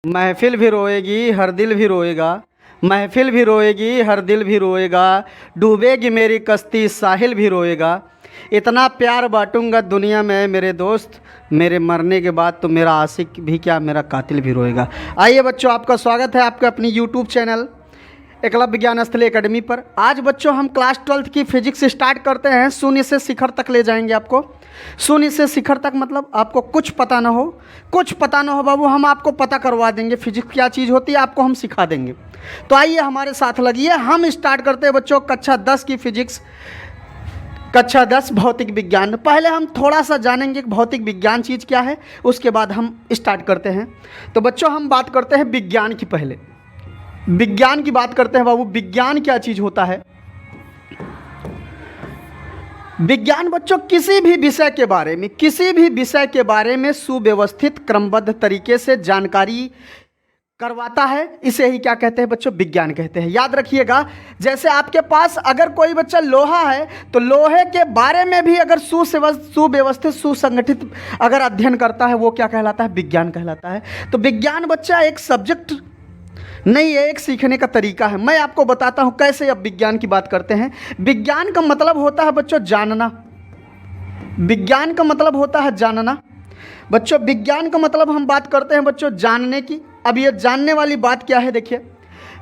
महफिल भी रोएगी हर दिल भी रोएगा, महफिल भी रोएगी हर दिल भी रोएगा, डूबेगी मेरी कश्ती साहिल भी रोएगा। इतना प्यार बांटूंगा दुनिया में मेरे दोस्त, मेरे मरने के बाद तो मेरा आशिक भी क्या मेरा कातिल भी रोएगा। आइए बच्चों, आपका स्वागत है आपके अपनी यूट्यूब चैनल एकलव्य ज्ञान स्थली एकेडमी पर। आज बच्चों हम क्लास 12th की फिजिक्स स्टार्ट करते हैं। शून्य से शिखर तक ले जाएंगे आपको। शून्य से शिखर तक मतलब आपको कुछ पता ना हो बाबू, हम आपको पता करवा देंगे फिजिक्स क्या चीज़ होती है, आपको हम सिखा देंगे। तो आइए हमारे साथ लगिए, हम स्टार्ट करते हैं बच्चों कक्षा 10 की फिजिक्स, कक्षा 10 भौतिक विज्ञान। पहले हम थोड़ा सा जानेंगे कि भौतिक विज्ञान चीज़ क्या है, उसके बाद हम स्टार्ट करते हैं। तो बच्चों हम बात करते हैं विज्ञान की, पहले विज्ञान की बात करते हैं बाबू। विज्ञान क्या चीज़ होता है? विज्ञान बच्चों किसी भी विषय के बारे में सुव्यवस्थित क्रमबद्ध तरीके से जानकारी करवाता है, इसे ही क्या कहते हैं बच्चों? विज्ञान कहते हैं। याद रखिएगा, जैसे आपके पास अगर कोई बच्चा लोहा है तो लोहे के बारे में भी अगर सुव्यवस्थित सुसंगठित अगर अध्ययन करता है, वो क्या कहलाता है? विज्ञान कहलाता है। तो विज्ञान बच्चा एक सब्जेक्ट नहीं है, एक सीखने का तरीका है। मैं आपको बताता हूँ कैसे। अब विज्ञान की बात करते हैं। विज्ञान का मतलब होता है बच्चों जानना। विज्ञान का मतलब होता है जानना। बच्चों विज्ञान का मतलब हम बात करते हैं बच्चों जानने की। अब ये जानने वाली बात क्या है? देखिए,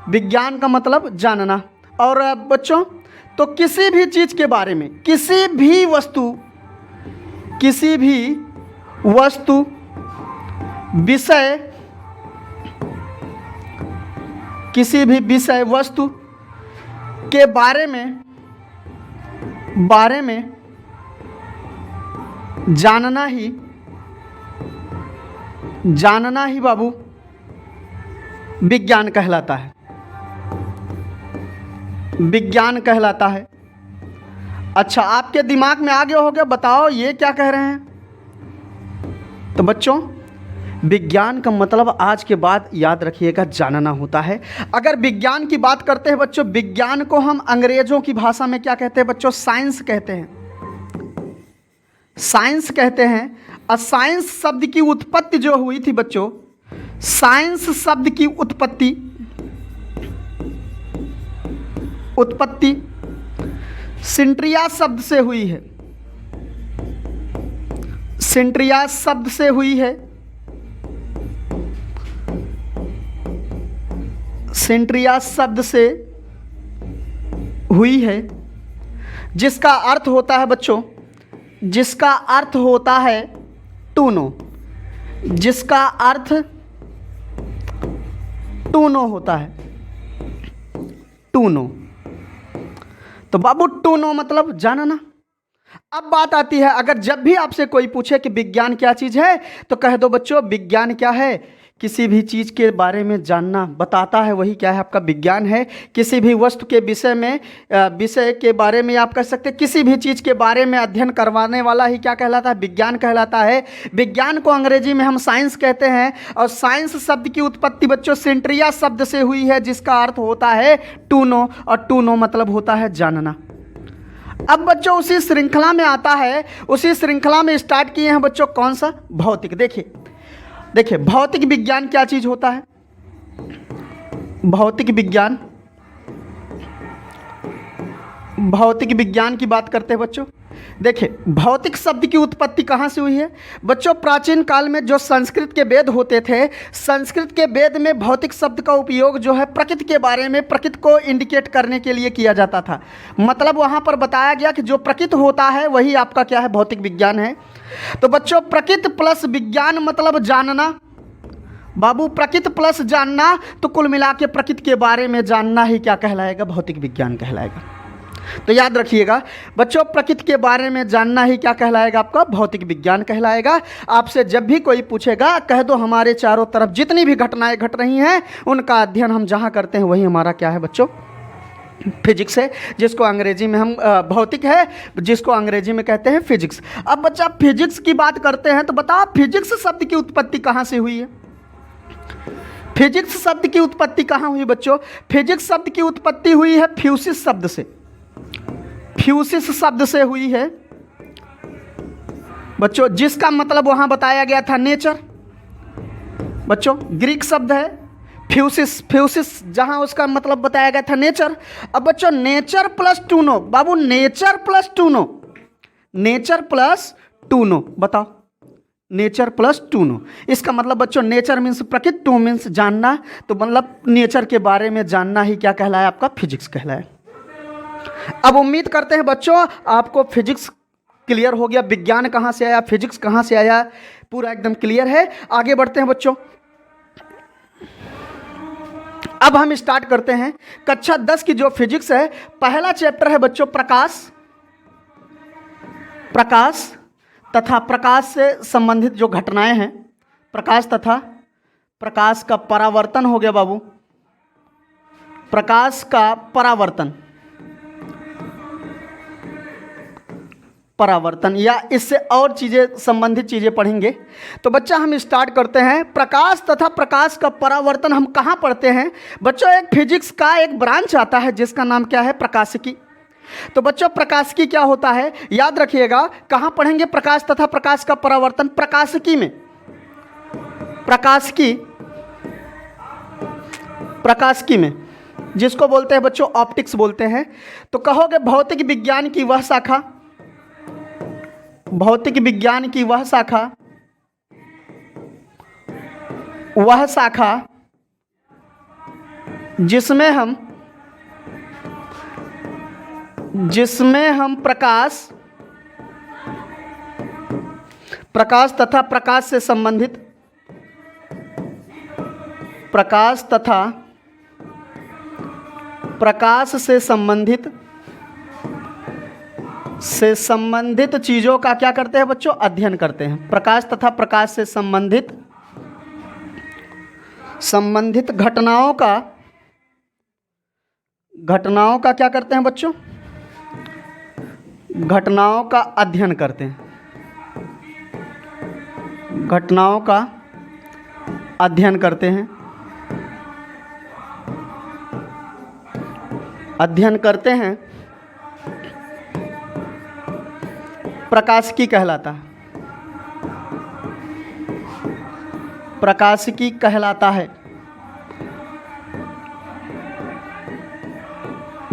विज्ञान का मतलब जानना। और बच्चों तो किसी भी चीज़ के बारे में, किसी भी वस्तु विषय, किसी भी विषय वस्तु के बारे में जानना ही बाबू विज्ञान कहलाता है। विज्ञान कहलाता है। अच्छा, आपके दिमाग में आ गया होगा, बताओ ये क्या कह रहे हैं? तो बच्चों विज्ञान का मतलब आज के बाद याद रखिएगा जानना होता है। अगर विज्ञान की बात करते हैं बच्चों, विज्ञान को हम अंग्रेजों की भाषा में क्या कहते हैं बच्चों? साइंस कहते हैं। साइंस कहते हैं। और साइंस शब्द की उत्पत्ति जो हुई थी बच्चों, साइंस शब्द की उत्पत्ति सिंट्रिया शब्द से हुई है। सिंट्रिया शब्द से हुई है। सेंट्रिया शब्द से हुई है, जिसका अर्थ होता है बच्चों, जिसका अर्थ होता है टू नो। जिसका अर्थ टू नो होता है। To know. तो बाबू टू नो मतलब जानना। अब बात आती है, अगर जब भी आपसे कोई पूछे कि विज्ञान क्या चीज़ है, तो कह दो बच्चों विज्ञान क्या है? किसी भी चीज़ के बारे में जानना बताता है, वही क्या है? आपका विज्ञान है। किसी भी वस्तु के विषय के बारे में आप कह सकते हैं, किसी भी चीज़ के बारे में अध्ययन करवाने वाला ही क्या कहलाता है? विज्ञान कहलाता है। विज्ञान को अंग्रेजी में हम साइंस कहते हैं। और साइंस शब्द की उत्पत्ति बच्चों सेंट्रिया शब्द से हुई है, जिसका अर्थ होता है टू नो। और टू नो मतलब होता है जानना। अब बच्चों उसी श्रृंखला में आता है, उसी श्रृंखला में स्टार्ट किए हैं बच्चों कौन सा? भौतिक। देखिए भौतिक विज्ञान क्या चीज़ होता है? भौतिक विज्ञान की बात करते हैं बच्चों। देखिए भौतिक शब्द की उत्पत्ति कहाँ से हुई है बच्चों? प्राचीन काल में जो संस्कृत के वेद होते थे, संस्कृत के वेद में भौतिक शब्द का उपयोग जो है प्रकृति के बारे में, प्रकृति को इंडिकेट करने के लिए किया जाता था। मतलब वहाँ पर बताया गया कि जो प्रकृति होता है वही आपका क्या है? भौतिक विज्ञान है। तो बच्चों प्रकृति प्लस विज्ञान मतलब जानना। बाबू प्रकृति प्लस जानना, तो कुल मिला के प्रकृति के बारे में जानना ही क्या कहलाएगा? भौतिक विज्ञान कहलाएगा। तो याद रखिएगा बच्चों, प्रकृति के बारे में जानना ही क्या कहलाएगा? आपका भौतिक विज्ञान कहलाएगा। आपसे जब भी कोई पूछेगा, कह दो हमारे चारों तरफ जितनी भी घटनाएं घट रही हैं, उनका अध्ययन हम जहां करते हैं वही हमारा क्या है बच्चों? फिजिक्स है, जिसको अंग्रेजी में हम भौतिक है, जिसको अंग्रेजी में कहते हैं फिजिक्स। अब बच्चा फिजिक्स की बात करते हैं, तो बताओ फिजिक्स शब्द की उत्पत्ति कहाँ से हुई है? फिजिक्स शब्द की उत्पत्ति कहाँ हुई बच्चों? फिजिक्स शब्द की उत्पत्ति हुई है फ्यूसिस शब्द से। फ्यूसिस शब्द से हुई है बच्चों, जिसका मतलब वहां बताया गया था नेचर। बच्चों ग्रीक शब्द है फ्यूसिस, फ्यूसिस जहाँ उसका मतलब बताया गया था नेचर। अब बच्चों नेचर प्लस टूनो, बाबू नेचर प्लस टूनो, नेचर प्लस टूनो, बताओ नेचर प्लस टूनो, इसका मतलब बच्चों नेचर मीन्स प्रकृति, टू मीन्स जानना, तो मतलब नेचर के बारे में जानना ही क्या कहलाया आपका फिजिक्स कहलाया। अब उम्मीद करते हैं बच्चों आपको फिजिक्स क्लियर हो गया, विज्ञान कहाँ से आया, फिजिक्स कहाँ से आया, पूरा एकदम क्लियर है। आगे बढ़ते हैं बच्चों, अब हम स्टार्ट करते हैं कक्षा 10 की जो फिजिक्स है। पहला चैप्टर है बच्चों प्रकाश, प्रकाश तथा प्रकाश से संबंधित जो घटनाएं हैं, प्रकाश तथा प्रकाश का परावर्तन हो गया बाबू, प्रकाश का परावर्तन, परावर्तन या इससे और चीज़ें संबंधित चीज़ें पढ़ेंगे। तो बच्चा हम स्टार्ट करते हैं प्रकाश तथा प्रकाश का परावर्तन। हम कहाँ पढ़ते हैं बच्चों, एक फिजिक्स का एक ब्रांच आता है जिसका नाम क्या है प्रकाशिकी। तो बच्चों प्रकाशिकी क्या होता है याद रखिएगा, कहाँ पढ़ेंगे प्रकाश तथा प्रकाश का परावर्तन, प्रकाशिकी में, प्रकाशिकी, प्रकाशिकी में जिसको बोलते हैं बच्चों ऑप्टिक्स बोलते हैं। तो कहोगे भौतिक विज्ञान की वह शाखा, भौतिक विज्ञान की वह शाखा, वह शाखा जिसमें हम प्रकाश, प्रकाश तथा प्रकाश से संबंधित, प्रकाश तथा प्रकाश से संबंधित चीज़ों का क्या करते हैं बच्चों, अध्ययन करते हैं। प्रकाश तथा प्रकाश से संबंधित घटनाओं का क्या करते हैं बच्चों, घटनाओं का अध्ययन करते हैं, घटनाओं का अध्ययन करते हैं, अध्ययन करते हैं, प्रकाशिकी कहलाता है, प्रकाशिकी कहलाता है।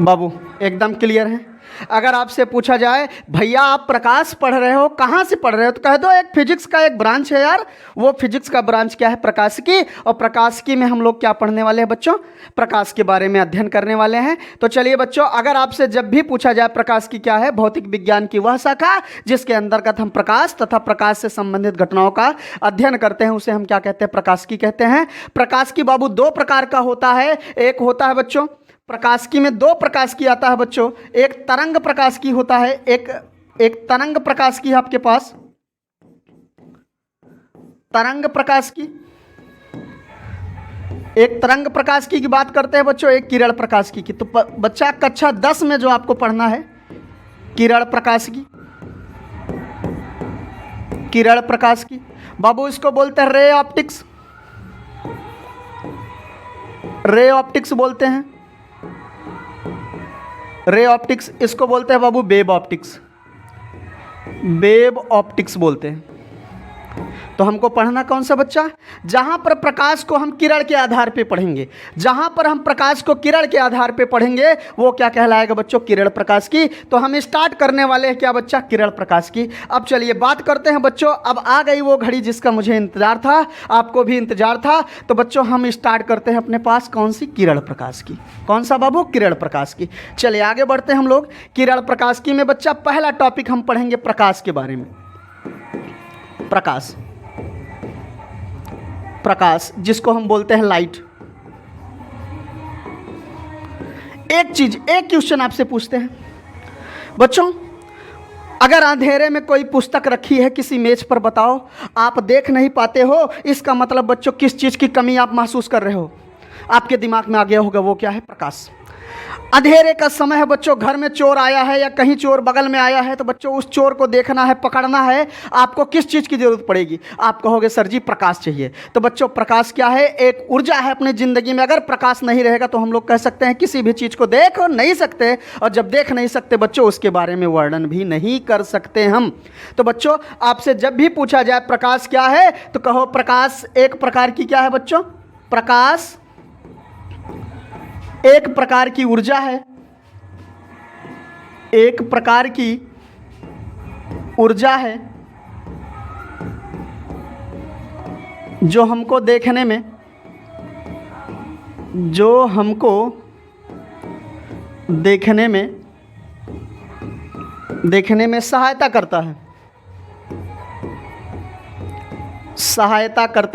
बाबू एकदम क्लियर है। अगर आपसे पूछा जाए भैया आप प्रकाश पढ़ रहे हो, कहाँ से पढ़ रहे हो, तो कह दो एक फिजिक्स का एक ब्रांच है यार, वो फिजिक्स का ब्रांच क्या है प्रकाशिकी। और प्रकाशिकी में हम लोग क्या पढ़ने वाले हैं बच्चों, प्रकाश के बारे में अध्ययन करने वाले हैं। तो चलिए बच्चों अगर आपसे जब भी पूछा जाए प्रकाशिकी क्या है, भौतिक विज्ञान की वह शाखा जिसके अंतर्गत हम प्रकाश तथा प्रकाश से संबंधित घटनाओं का अध्ययन करते हैं, उसे हम क्या कहते हैं, प्रकाशिकी कहते हैं। प्रकाशिकी बाबू दो प्रकार का होता है, एक होता है बच्चों प्रकाशिकी में दो प्रकाशिकी आता है बच्चों, एक तरंग प्रकाशिकी होता है, एक तरंग प्रकाशिकी है आपके पास, तरंग प्रकाशिकी, एक तरंग प्रकाशिकी की बात करते हैं बच्चों, एक किरण प्रकाशिकी की। तो बच्चा कक्षा 10 में जो आपको पढ़ना है किरण प्रकाशिकी, किरण प्रकाशिकी बाबू इसको बोलते हैं रे ऑप्टिक्स, रे ऑप्टिक्स बोलते हैं, रे ऑप्टिक्स, इसको बोलते हैं बाबू वेव ऑप्टिक्स, वेव ऑप्टिक्स बोलते हैं। तो हमको पढ़ना कौन सा बच्चा, जहाँ पर प्रकाश को हम किरण के आधार पे पढ़ेंगे, जहाँ पर हम प्रकाश को किरण के आधार पे पढ़ेंगे वो क्या कहलाएगा बच्चों, किरण प्रकाश की। तो हम स्टार्ट करने वाले हैं क्या बच्चा, किरण प्रकाश की। अब चलिए बात करते हैं बच्चों, अब आ गई वो घड़ी जिसका मुझे इंतजार था, आपको भी इंतजार था। तो बच्चों हम स्टार्ट करते हैं अपने पास कौन सी, किरण प्रकाश की। कौन सा बाबू, किरण प्रकाश की। चलिए आगे बढ़ते हैं हम लोग। किरण प्रकाश की में बच्चा पहला टॉपिक हम पढ़ेंगे प्रकाश के बारे में, प्रकाश, प्रकाश जिसको हम बोलते हैं लाइट। एक चीज, एक क्वेश्चन आपसे पूछते हैं बच्चों, अगर अंधेरे में कोई पुस्तक रखी है किसी मेज पर, बताओ आप देख नहीं पाते हो, इसका मतलब बच्चों किस चीज की कमी आप महसूस कर रहे हो, आपके दिमाग में आ गया होगा, वो क्या है, प्रकाश। अंधेरे का समय है बच्चों, घर में चोर आया है या कहीं चोर बगल में आया है, तो बच्चों उस चोर को देखना है, पकड़ना है, आपको किस चीज़ की ज़रूरत पड़ेगी? आप कहोगे सर जी प्रकाश चाहिए। तो बच्चों प्रकाश क्या है? एक ऊर्जा है अपनी ज़िंदगी में। अगर प्रकाश नहीं रहेगा तो हम लोग कह सकते हैं किसी भी चीज़ को देख नहीं सकते, और जब देख नहीं सकते बच्चों उसके बारे में वर्णन भी नहीं कर सकते हम। तो बच्चों आपसे जब भी पूछा जाए प्रकाश क्या है, तो कहो प्रकाश एक प्रकार की क्या है बच्चों? प्रकाश एक प्रकार की ऊर्जा है, एक प्रकार की ऊर्जा है जो हमको देखने में सहायता करता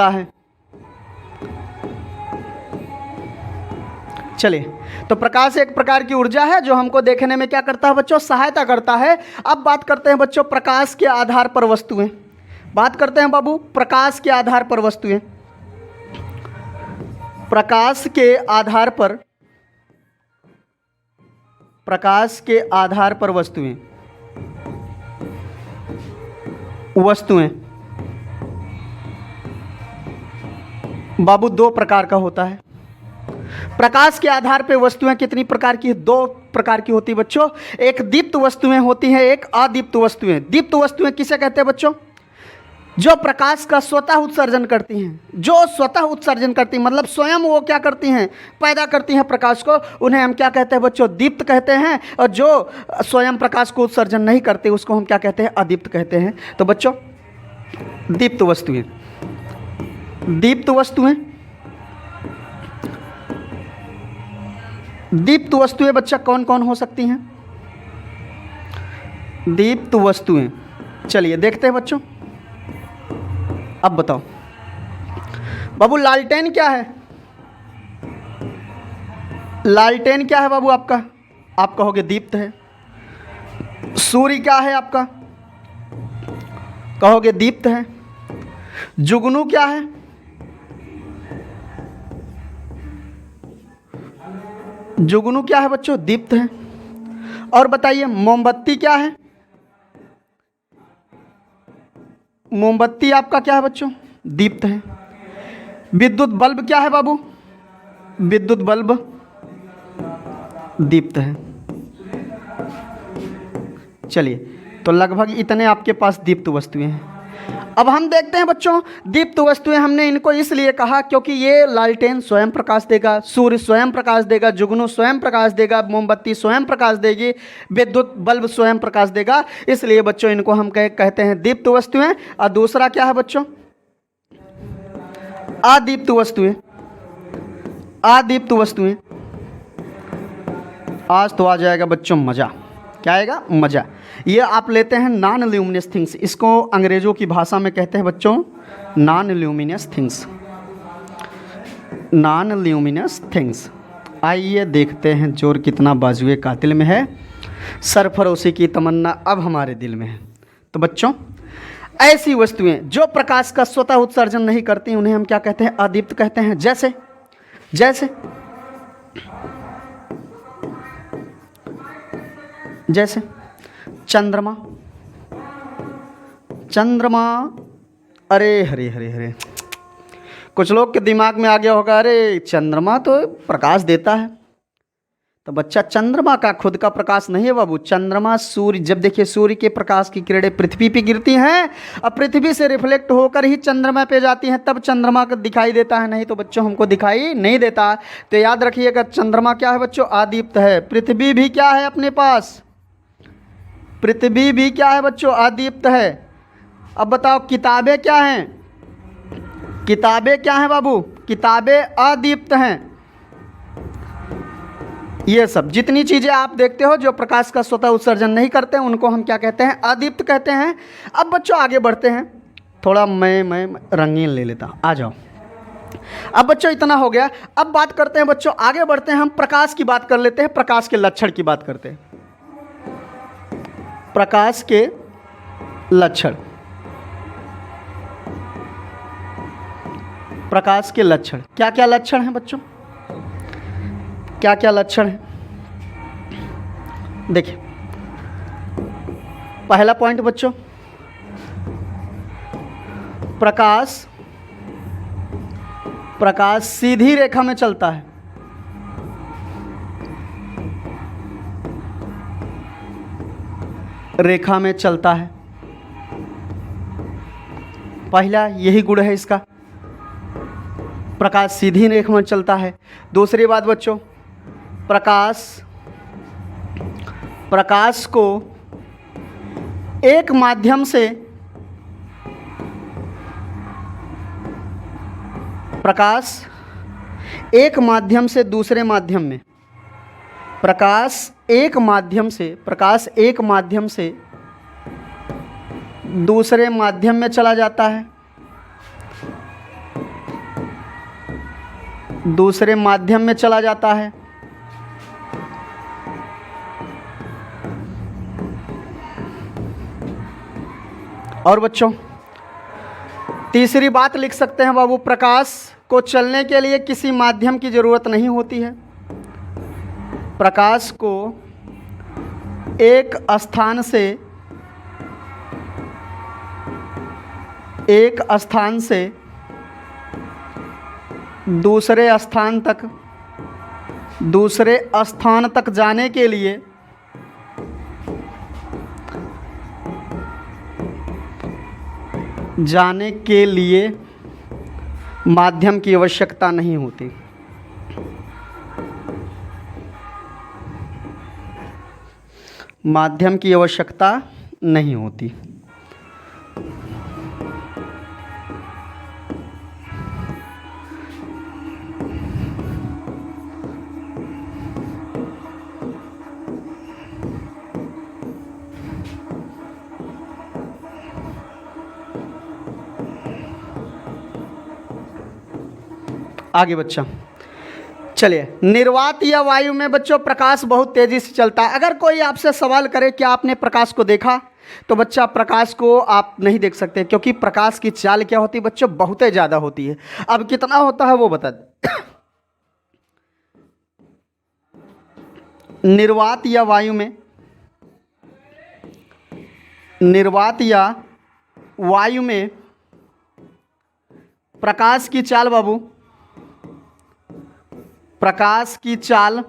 है। चलिए, तो प्रकाश एक प्रकार की ऊर्जा है जो हमको देखने में क्या करता है बच्चों? सहायता करता है। अब बात करते हैं बच्चों प्रकाश के आधार पर वस्तुएं। बात करते हैं बाबू प्रकाश के आधार पर वस्तुएं। प्रकाश के आधार पर वस्तुएं बाबू दो प्रकार का होता है। प्रकाश के आधार पे वस्तुएं कितनी प्रकार की? दो प्रकार की होती है बच्चों। एक दीप्त वस्तुएं होती हैं, एक अदीप्त वस्तुएं। दीप्त वस्तुएं किसे कहते हैं बच्चों? जो प्रकाश का स्वतः उत्सर्जन करती हैं, मतलब स्वयं वो क्या करती हैं? पैदा करती हैं प्रकाश को, उन्हें हम क्या कहते हैं बच्चों? दीप्त कहते हैं। और जो स्वयं प्रकाश को उत्सर्जन नहीं करते उसको हम क्या कहते हैं? अदीप्त कहते हैं। तो बच्चों दीप्त वस्तुएं बच्चा कौन कौन हो सकती हैं? दीप्त वस्तुएं, चलिए देखते हैं बच्चों। अब बताओ बाबू लालटेन क्या है? लालटेन क्या है बाबू आपका? आप कहोगे दीप्त है। सूर्य क्या है आपका? कहोगे दीप्त है। जुगनू क्या है? जुगनू क्या है बच्चों? दीप्त है। और बताइए मोमबत्ती क्या है? मोमबत्ती आपका क्या है बच्चों? दीप्त है। विद्युत बल्ब क्या है बाबू? विद्युत बल्ब दीप्त है। चलिए, तो लगभग इतने आपके पास दीप्त वस्तुएं हैं। अब हम देखते हैं बच्चों दीप्त वस्तुएं हमने इनको इसलिए कहा क्योंकि ये लालटेन स्वयं प्रकाश देगा, सूर्य स्वयं प्रकाश देगा, जुगनू स्वयं प्रकाश देगा, मोमबत्ती स्वयं प्रकाश देगी, विद्युत बल्ब स्वयं प्रकाश देगा। इसलिए बच्चों इनको हम कहते हैं दीप्त वस्तुएं। और दूसरा क्या है बच्चों? अदीप्त वस्तुएं। अदीप्त वस्तुएं। आज तो आ जाएगा बच्चों मज़ा। क्या आएगा? मज़ा। ये आप लेते हैं नॉन ल्यूमिनस थिंग्स, इसको अंग्रेज़ों की भाषा में कहते हैं बच्चों non luminous things. Non luminous things. आइए देखते हैं जोर कितना बाजुए कातिल में है, सरफरोशी की तमन्ना अब हमारे दिल में है। तो बच्चों ऐसी वस्तुएं जो प्रकाश का स्वतः उत्सर्जन नहीं करती उन्हें हम क्या कहते हैं? अदीप्त कहते हैं। जैसे जैसे चंद्रमा। अरे हरे हरे हरे, कुछ लोग के दिमाग में आ गया होगा अरे चंद्रमा तो प्रकाश देता है। तो बच्चा चंद्रमा का खुद का प्रकाश नहीं है बाबू। चंद्रमा सूर्य, जब देखिए सूर्य के प्रकाश की किरणें पृथ्वी पे गिरती हैं और पृथ्वी से रिफ्लेक्ट होकर ही चंद्रमा पे जाती हैं, तब चंद्रमा का दिखाई देता है, नहीं तो बच्चों हमको दिखाई नहीं देता। तो याद रखिएगा चंद्रमा क्या है बच्चों? अदीप्त है। पृथ्वी भी क्या है अपने पास? पृथ्वी भी क्या है बच्चों? अदीप्त है। अब बताओ किताबें क्या हैं? किताबें क्या हैं बाबू? किताबें अदीप्त हैं। ये सब जितनी चीज़ें आप देखते हो जो प्रकाश का स्वतः उत्सर्जन नहीं करते उनको हम क्या कहते हैं? अदीप्त कहते हैं। अब बच्चों आगे बढ़ते हैं, थोड़ा मैं रंगीन ले लेता हूँ, आ जाओ। अब बच्चों इतना हो गया, अब बात करते हैं बच्चों, आगे बढ़ते हैं, हम प्रकाश की बात कर लेते हैं, प्रकाश के लक्षण की बात करते हैं। प्रकाश के लक्षण। प्रकाश के लक्षण क्या क्या लक्षण हैं बच्चों? क्या क्या लक्षण हैं? देखिए पहला पॉइंट बच्चों, प्रकाश सीधी रेखा में चलता है। रेखा में चलता है, पहला यही गुण है इसका, प्रकाश सीधी रेखा में चलता है। दूसरी बात बच्चों, प्रकाश को एक माध्यम से दूसरे माध्यम में, प्रकाश एक माध्यम से दूसरे माध्यम में चला जाता है, दूसरे माध्यम में चला जाता है। और बच्चों तीसरी बात लिख सकते हैं बाबू, प्रकाश को चलने के लिए किसी माध्यम की ज़रूरत नहीं होती है। प्रकाश को एक स्थान से दूसरे स्थान तक जाने के लिए माध्यम की आवश्यकता नहीं होती। माध्यम की आवश्यकता नहीं होती। आगे बच्चा चलिए, निर्वात या वायु में बच्चों प्रकाश बहुत तेजी से चलता है। अगर कोई आपसे सवाल करे कि आपने प्रकाश को देखा, तो बच्चा प्रकाश को आप नहीं देख सकते, क्योंकि प्रकाश की चाल क्या होती है बच्चों, बहुत ही ज़्यादा होती है। अब कितना होता है वो बता दें। निर्वात या वायु में प्रकाश की चाल बाबू, प्रकाश की चाल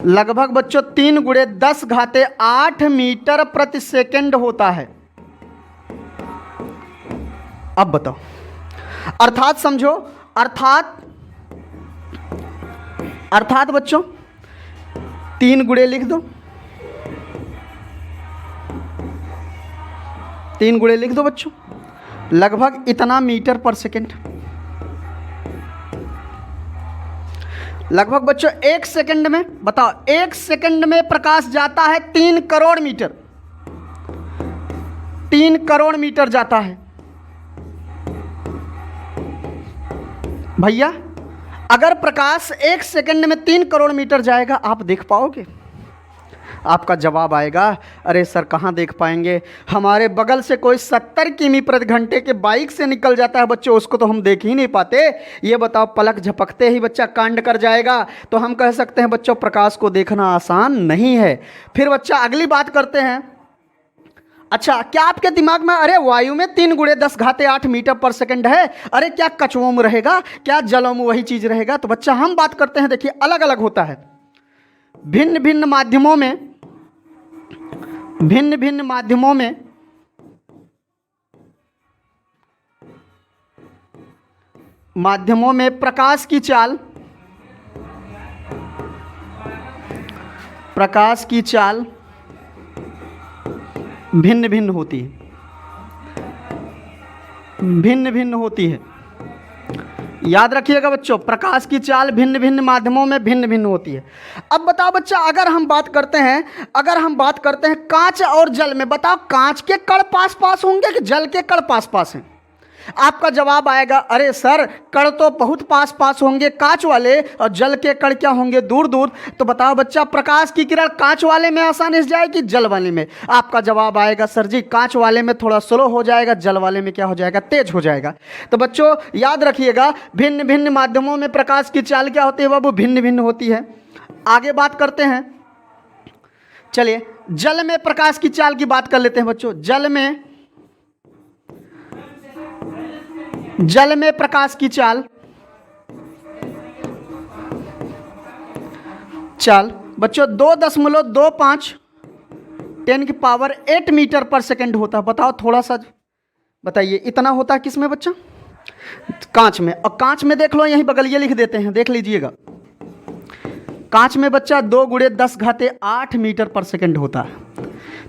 लगभग बच्चों 3 × 10⁸ मीटर प्रति सेकंड होता है। अब बताओ, अर्थात समझो, अर्थात बच्चों 3 गुणे लिख दो, 3 गुणे लिख दो बच्चों, लगभग इतना मीटर पर सेकंड। लगभग बच्चों 1 सेकंड में, बताओ 1 सेकंड में प्रकाश जाता है 3 करोड़ मीटर, 3 करोड़ मीटर जाता है भैया। अगर प्रकाश 1 सेकंड में 3 करोड़ मीटर जाएगा, आप देख पाओगे? आपका जवाब आएगा, अरे सर कहाँ देख पाएंगे, हमारे बगल से कोई 70 किमी प्रति घंटे के बाइक से निकल जाता है बच्चों, उसको तो हम देख ही नहीं पाते। ये बताओ, पलक झपकते ही बच्चा कांड कर जाएगा, तो हम कह सकते हैं बच्चों प्रकाश को देखना आसान नहीं है। फिर बच्चा अगली बात करते हैं। अच्छा, क्या आपके दिमाग में अरे वायु में 3 × 10⁸ मीटर पर सेकंड है, अरे क्या कछुओं में रहेगा, क्या जलों में वही चीज़ रहेगा? तो बच्चा हम बात करते हैं, देखिए अलग अलग होता है। भिन्न भिन्न माध्यमों में प्रकाश की चाल भिन्न भिन्न होती है। याद रखिएगा बच्चों, प्रकाश की चाल भिन्न भिन्न माध्यमों में भिन्न भिन्न होती है। अब बताओ बच्चा, अगर हम बात करते हैं कांच और जल में, बताओ कांच के कण पास पास होंगे कि जल के कण पास पास हैं? आपका जवाब आएगा, अरे सर कण तो बहुत पास पास होंगे कांच वाले, और जल के कण क्या होंगे, दूर दूर। तो बताओ बच्चा, प्रकाश की किरण कांच वाले में आसानी से जाए कि जल वाले में? आपका जवाब आएगा, सर जी कांच वाले में थोड़ा स्लो हो जाएगा, जल वाले में क्या हो जाएगा, तेज हो जाएगा। तो बच्चों याद रखिएगा, भिन्न भिन्न माध्यमों में प्रकाश की चाल क्या होती है बाबू, भिन्न भिन्न होती है। आगे बात करते हैं। चलिए जल में प्रकाश की चाल की बात कर लेते हैं बच्चों। जल में प्रकाश की चाल बच्चों 2.25 10⁸ मीटर पर सेकंड होता है। बताओ थोड़ा सा बताइए, इतना होता है किस में बच्चा? कांच में। और कांच में देख लो, यहीं बगल ये लिख देते हैं, देख लीजिएगा। कांच में बच्चा 2 × 10⁸ मीटर पर सेकंड होता है।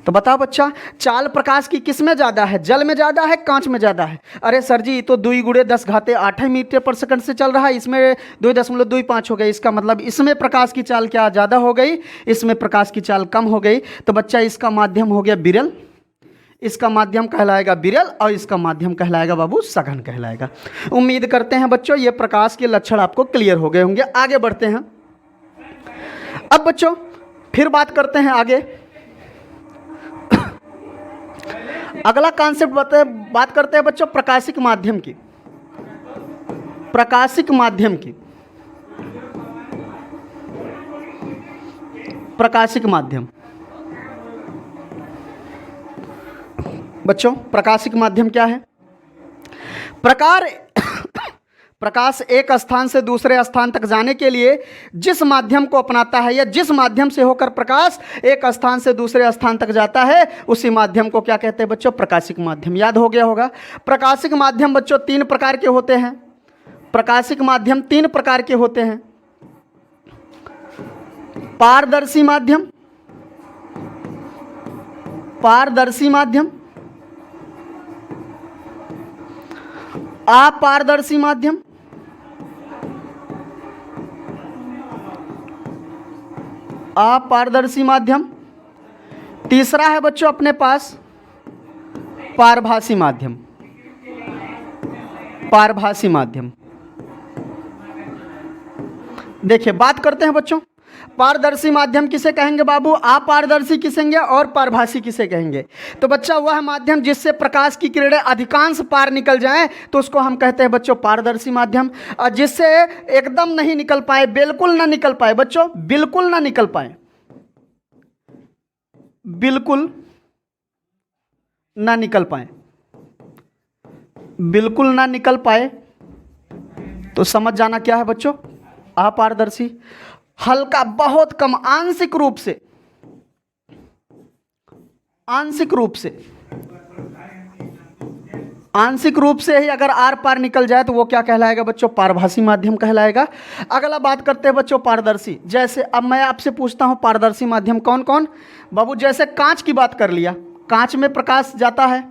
तो बताओ बच्चा, चाल प्रकाश की किस में ज़्यादा है? जल में ज़्यादा है, कांच में ज़्यादा है? अरे सर जी, तो 2 × 10⁸ मीटर पर सेकंड से चल रहा है, इसमें 2.25 हो गई। इसका मतलब इसमें प्रकाश की चाल क्या ज़्यादा हो गई, इसमें प्रकाश की चाल कम हो गई। तो बच्चा इसका माध्यम हो गया विरल, इसका माध्यम कहलाएगा विरल, और इसका माध्यम कहलाएगा बाबू सघन कहलाएगा। उम्मीद करते हैं बच्चों ये प्रकाश के लक्षण आपको क्लियर हो गए होंगे। आगे बढ़ते हैं। अब बच्चों फिर बात करते हैं आगे। अगला कॉन्सेप्ट बात करते हैं बच्चों प्रकाशिक माध्यम की। प्रकाशिक माध्यम की। प्रकाशिक माध्यम बच्चों, प्रकाशिक माध्यम क्या है? प्रकाश एक स्थान से दूसरे स्थान तक जाने के लिए जिस माध्यम को अपनाता है, या जिस माध्यम से होकर प्रकाश एक स्थान से दूसरे स्थान तक जाता है, उसी माध्यम को क्या कहते हैं बच्चों? प्रकाशिक माध्यम। याद हो गया होगा। प्रकाशिक माध्यम बच्चों 3 प्रकार के होते हैं। प्रकाशिक माध्यम 3 प्रकार के होते हैं। पारदर्शी माध्यम, पारदर्शी माध्यम, अपारदर्शी माध्यम, अपारदर्शी माध्यम। तीसरा है बच्चों अपने पास पारभासी माध्यम। पारभासी माध्यम। देखिए बात करते हैं बच्चों, पारदर्शी माध्यम किसे कहेंगे बाबू, अपारदर्शी किसे कहेंगे, और पारभासी किसे कहेंगे? तो बच्चा वह माध्यम जिससे प्रकाश की किरणें अधिकांश पार निकल जाएं तो उसको हम कहते हैं बच्चों पारदर्शी माध्यम। और जिससे एकदम नहीं निकल पाए, बिल्कुल ना निकल पाए बच्चों, बिल्कुल ना निकल पाए, बिल्कुल ना निकल पाए, बिल्कुल ना निकल पाए, तो समझ जाना क्या है बच्चों? अपारदर्शी। हल्का, बहुत कम, आंशिक रूप से, आंशिक रूप से, आंशिक रूप से ही अगर आर पार निकल जाए तो वो क्या कहलाएगा बच्चों? पारभासी माध्यम कहलाएगा। अगला बात करते हैं बच्चों पारदर्शी। जैसे अब मैं आपसे पूछता हूं पारदर्शी माध्यम कौन कौन? बाबू जैसे कांच की बात कर लिया, कांच में प्रकाश जाता है,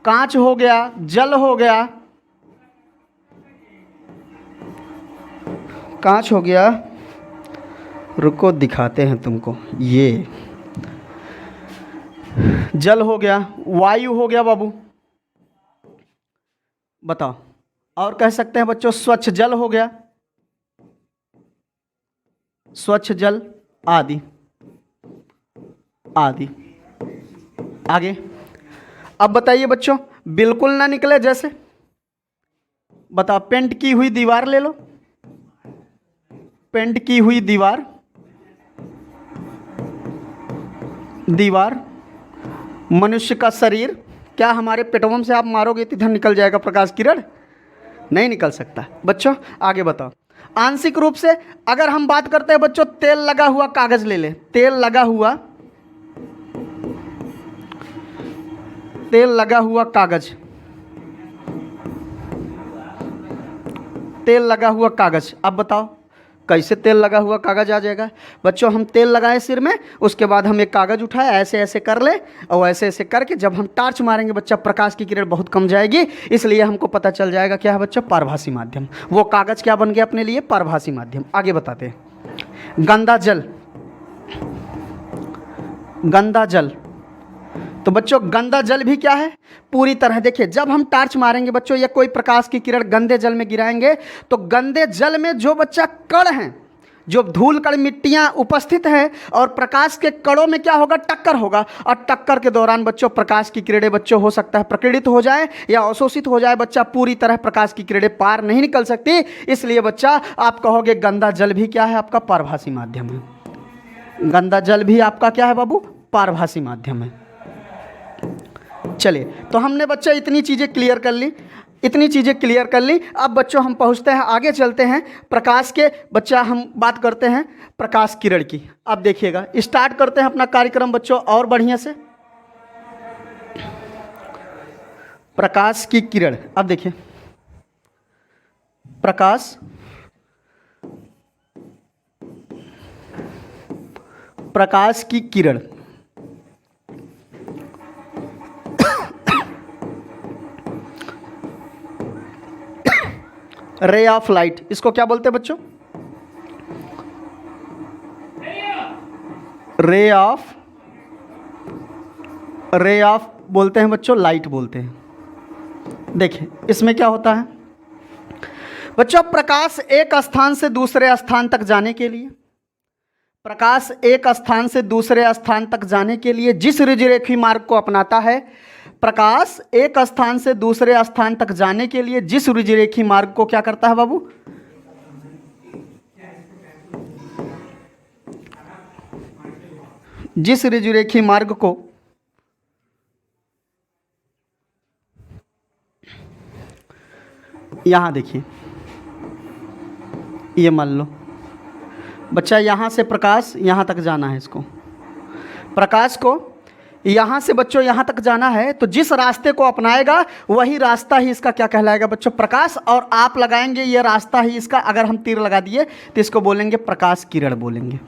कांच हो गया, जल हो गया, कांच हो गया, रुको दिखाते हैं तुमको, ये जल हो गया, वायु हो गया बाबू, बताओ। और कह सकते हैं बच्चों स्वच्छ जल हो गया, स्वच्छ जल आदि आदि। आगे अब बताइए बच्चों, बिल्कुल ना निकले जैसे, बताओ पेंट की हुई दीवार ले लो, पेंट की हुई दीवार, दीवार, मनुष्य का शरीर, क्या हमारे पेटवम से आप मारोगे तो इधर निकल जाएगा प्रकाश किरण? नहीं निकल सकता बच्चों। आगे बताओ। आंशिक रूप से अगर हम बात करते हैं बच्चों, तेल लगा हुआ कागज ले ले, तेल लगा हुआ, तेल लगा हुआ कागज, तेल लगा हुआ कागज। अब बताओ कैसे तेल लगा हुआ कागज आ जाएगा? बच्चों हम तेल लगाए सिर में, उसके बाद हम एक कागज उठाए, ऐसे ऐसे कर ले, और ऐसे ऐसे करके जब हम टार्च मारेंगे बच्चा, प्रकाश की किरण बहुत कम जाएगी, इसलिए हमको पता चल जाएगा क्या है बच्चा? पारभासी माध्यम। वो कागज क्या बन गया अपने लिए? पारभासी माध्यम। आगे बताते हैं। गंदा जल, गंदा जल। तो बच्चों गंदा जल भी क्या है? पूरी तरह देखिए, जब हम टार्च मारेंगे बच्चों या कोई प्रकाश की किरण गंदे जल में गिराएंगे, तो गंदे जल में जो बच्चा कण हैं, जो धूल कण मिट्टियाँ उपस्थित हैं और प्रकाश के कणों में क्या होगा, टक्कर होगा, और टक्कर के दौरान बच्चों प्रकाश की किरणें बच्चों हो सकता है प्रकीर्णित हो जाए या अवशोषित हो जाए। बच्चा पूरी तरह प्रकाश की किरणें पार नहीं निकल सकती, इसलिए बच्चा आप कहोगे गंदा जल भी क्या है, आपका पारभासी माध्यम है। गंदा जल भी आपका क्या है बाबू, पारभासी माध्यम है। चलिए, तो हमने बच्चा इतनी चीज़ें क्लियर कर ली, अब बच्चों हम पहुंचते हैं, आगे चलते हैं प्रकाश के। बच्चा हम बात करते हैं प्रकाश किरण की। अब देखिएगा, स्टार्ट करते हैं अपना कार्यक्रम बच्चों और बढ़िया से। प्रकाश की किरण, अब देखिए प्रकाश की किरण, रे ऑफ लाइट, इसको क्या बोलते हैं बच्चों, रे ऑफ बोलते हैं बच्चों, लाइट बोलते हैं। देखिए इसमें क्या होता है बच्चों, प्रकाश एक स्थान से दूसरे स्थान तक जाने के लिए, जिस ऋजुरेखी मार्ग को अपनाता है, प्रकाश एक स्थान से दूसरे स्थान तक जाने के लिए जिस ऋजुरेखी मार्ग को क्या करता है बाबू, जिस ऋजुरेखी मार्ग को यहां देखिए, ये मान लो बच्चा, यहां से प्रकाश यहां तक जाना है, इसको प्रकाश को यहाँ से बच्चों यहाँ तक जाना है, तो जिस रास्ते को अपनाएगा वही रास्ता ही इसका क्या कहलाएगा बच्चों, प्रकाश। और आप लगाएंगे ये रास्ता ही इसका, अगर हम तीर लगा दिए तो इसको बोलेंगे प्रकाश किरण, बोलेंगे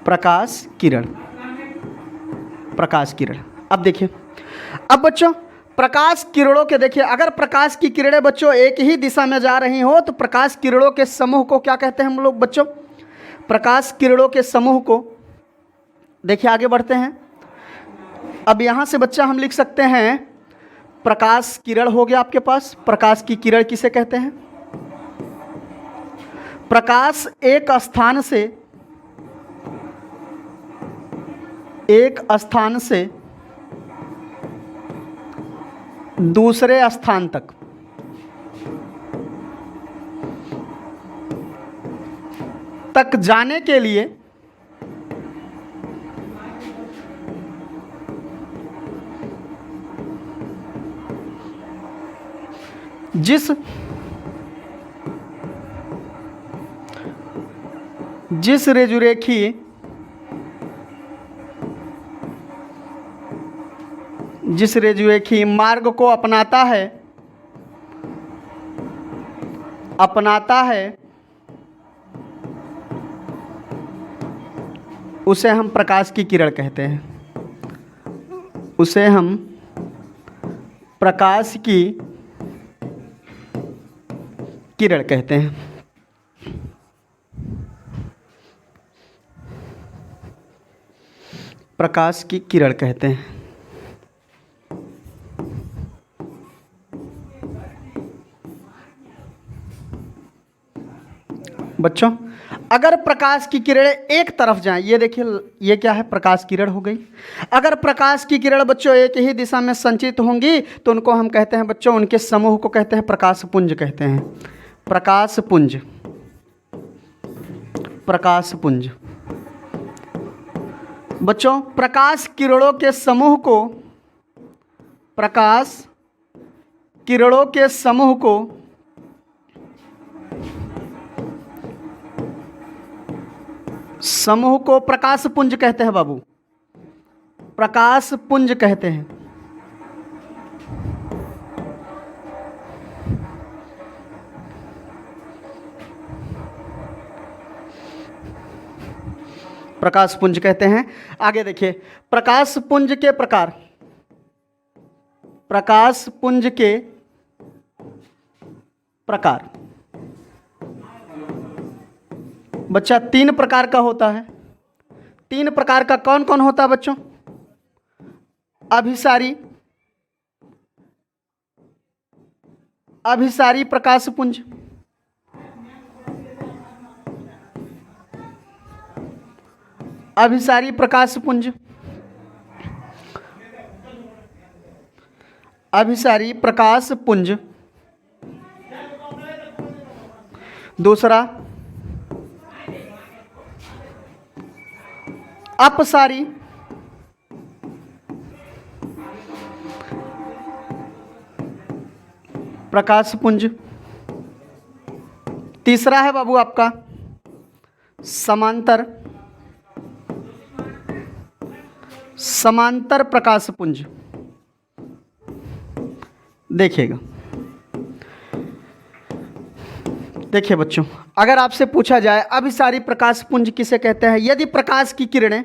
प्रकाश किरण। अब देखिए, अब बच्चों प्रकाश किरणों के देखिए, अगर प्रकाश की किरणें बच्चों एक ही दिशा में जा रही हो तो प्रकाश किरणों के समूह को क्या कहते हैं हम लोग बच्चों, प्रकाश किरणों के समूह को। देखिए आगे बढ़ते हैं। अब यहाँ से बच्चा हम लिख सकते हैं, प्रकाश किरण हो गया आपके पास। प्रकाश की किरण किसे कहते हैं, प्रकाश एक स्थान से दूसरे स्थान तक जाने के लिए जिस ऋजुरेखी मार्ग को अपनाता है उसे हम प्रकाश की किरण कहते हैं, उसे हम प्रकाश की किरण कहते हैं। प्रकाश की किरण कहते हैं। बच्चों अगर प्रकाश की किरणें एक तरफ जाएं, ये देखिए ये क्या है, प्रकाश किरण हो गई। अगर प्रकाश की किरण बच्चों एक ही दिशा में संचित होंगी तो उनको हम कहते हैं बच्चों, उनके समूह को कहते हैं प्रकाश पुंज कहते हैं। प्रकाश पुंज बच्चों, प्रकाश किरणों के समूह को प्रकाश पुंज कहते हैं बाबू, प्रकाश पुंज कहते हैं। प्रकाश पुंज कहते हैं। आगे देखिए, प्रकाश पुंज के प्रकार, बच्चा 3 प्रकार का होता है। 3 प्रकार का कौन कौन होता है बच्चों, अभिसारी प्रकाश पुंज, अभिसारी प्रकाश पुंज, अभिसारी प्रकाश पुंज। दूसरा अपसारी प्रकाश पुंज। तीसरा है बाबू आपका समांतर, समांतर प्रकाश पुंज। देखिएगा, देखिए बच्चों, अगर आपसे पूछा जाए अभिसारी प्रकाश पुंज किसे कहते हैं, यदि प्रकाश की किरणें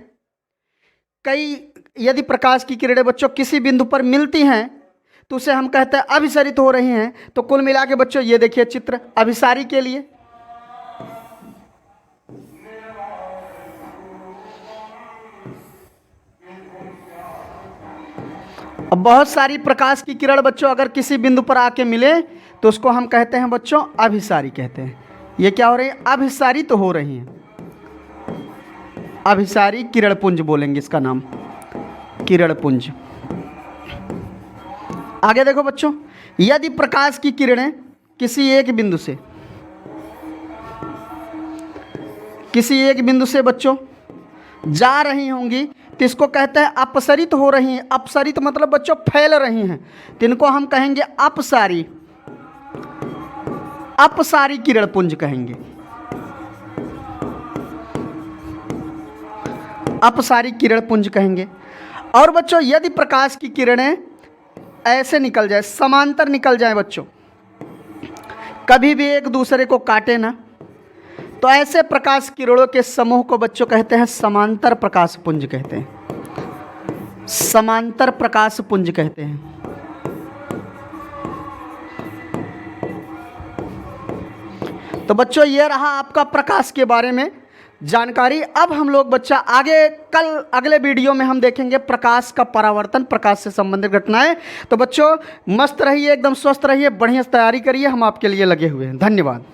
यदि प्रकाश की किरणें बच्चों किसी बिंदु पर मिलती हैं तो उसे हम कहते हैं अभिसारित हो रही हैं। तो कुल मिला के बच्चों ये देखिए चित्र अभिसारी के लिए, अब बहुत सारी प्रकाश की किरण बच्चों अगर किसी बिंदु पर आके मिले तो उसको हम कहते हैं बच्चों अभिसारी कहते हैं। ये क्या हो रही है, अभिसारित तो हो रही हैं, अभिसारी किरण पुंज बोलेंगे इसका नाम, किरण पुंज। आगे देखो बच्चों, यदि प्रकाश की किरणें किसी एक बिंदु से बच्चों जा रही होंगी तो इसको कहते हैं अपसरित हो रही हैं। अपसरित मतलब बच्चों फैल रही हैं, तो इनको हम कहेंगे अपसारी, अपसारी किरण पुंज कहेंगे, अपसारी किरण पुंज कहेंगे। और बच्चों यदि प्रकाश की किरणें ऐसे निकल जाए, समांतर निकल जाए बच्चों, कभी भी एक दूसरे को काटे ना, तो ऐसे प्रकाश किरणों के समूह को बच्चों कहते हैं समांतर प्रकाश पुंज कहते हैं, समांतर प्रकाश पुंज कहते हैं। तो बच्चों ये रहा आपका प्रकाश के बारे में जानकारी। अब हम लोग बच्चा आगे कल अगले वीडियो में हम देखेंगे प्रकाश का परावर्तन, प्रकाश से संबंधित घटनाएं। तो बच्चों मस्त रहिए, एकदम स्वस्थ रहिए, बढ़िया तैयारी करिए, हम आपके लिए लगे हुए हैं। धन्यवाद।